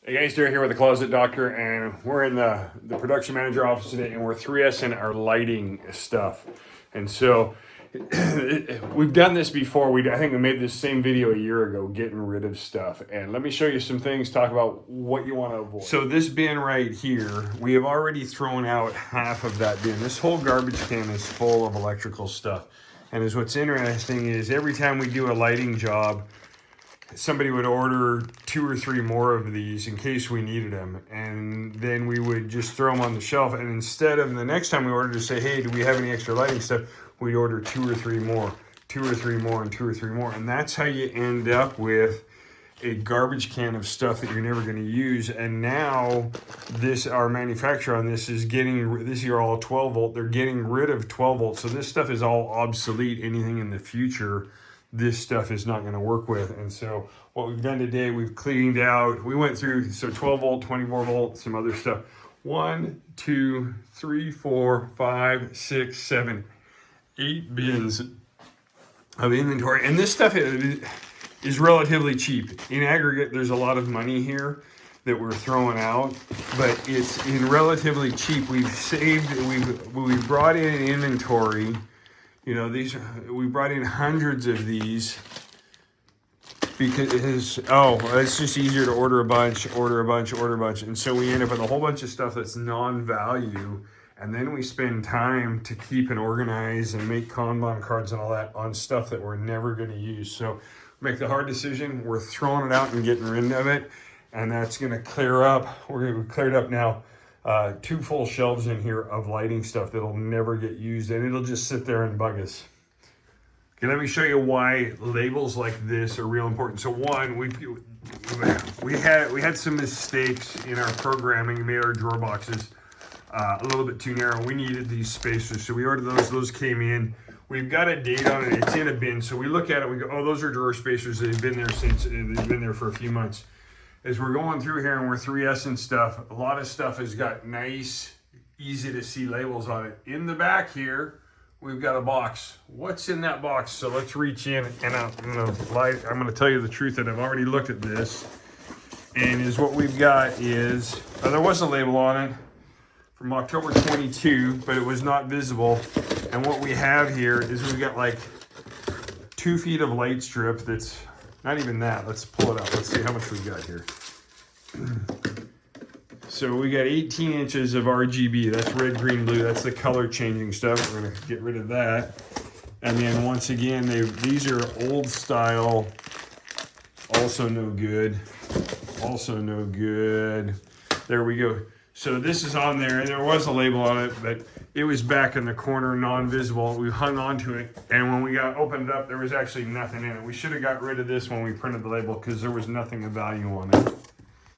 Hey guys, Derrek here with the Closet Doctor, and we're in the production manager office today, and we're 3S'ing our lighting stuff. And so we've done this before. I think we made this same video a year ago, getting rid of stuff. And let me show you some things, talk about what you want to avoid. So this bin right here, we have already thrown out half of that bin. This whole garbage can is full of electrical stuff. And what's interesting is every time we do a lighting job, somebody would order 2 or 3 more of these in case we needed them, and then we would just throw them on the shelf. And instead of the next time we ordered to say, hey, do we have any extra lighting stuff, we'd order 2 or 3 more, 2 or 3 more, and 2 or 3 more. And that's how you end up with a garbage can of stuff that you're never going to use. And now our manufacturer on this is this are all 12 volt. They're getting rid of 12 volt. So this stuff is all obsolete. Anything in the future, this stuff is not going to work with. And so what we've done today, we've cleaned out, we went through, so 12 volt, 24 volt, some other stuff. 1, 2, 3, 4, 5, 6, 7, 8 bins of inventory. And this stuff is relatively cheap. In aggregate, there's a lot of money here that we're throwing out, but it's relatively cheap. We've brought in inventory. You know, we brought in hundreds of these because it's just easier to order a bunch. And so we end up with a whole bunch of stuff that's non-value. And then we spend time to keep and organize and make Kanban cards and all that on stuff that we're never going to use. So make the hard decision. We're throwing it out and getting rid of it. And that's going to clear up. We've cleared up now 2 full shelves in here of lighting stuff that'll never get used, and it'll just sit there and bug us. Okay, let me show you why labels like this are real important. So one, we had some mistakes in our programming. We made our drawer boxes a little bit too narrow. We needed these spacers, so we ordered those. Those came in. We've got a date on it. It's in a bin, so we look at it. We go, oh, those are drawer spacers. They've been there for a few months. As we're going through here and we're 3S'ing stuff, a lot of stuff has got nice, easy to see labels on it. In the back here, we've got a box. What's in that box? So let's reach in, and I'm gonna tell you the truth that I've already looked at this. And what we've got is, there was a label on it from October 22, but it was not visible. And what we have here is we've got like 2 feet of light strip that's not even that. Let's pull it out. Let's see how much we've got here. So we got 18 inches of RGB. That's red, green, blue. That's the color changing stuff. We're going to get rid of that. And then once again, these are old style. Also no good. Also no good. There we go. So this is on there, and there was a label on it, but it was back in the corner, non-visible. We hung on to it, and when we opened it up, there was actually nothing in it. We should have got rid of this when we printed the label because there was nothing of value on it.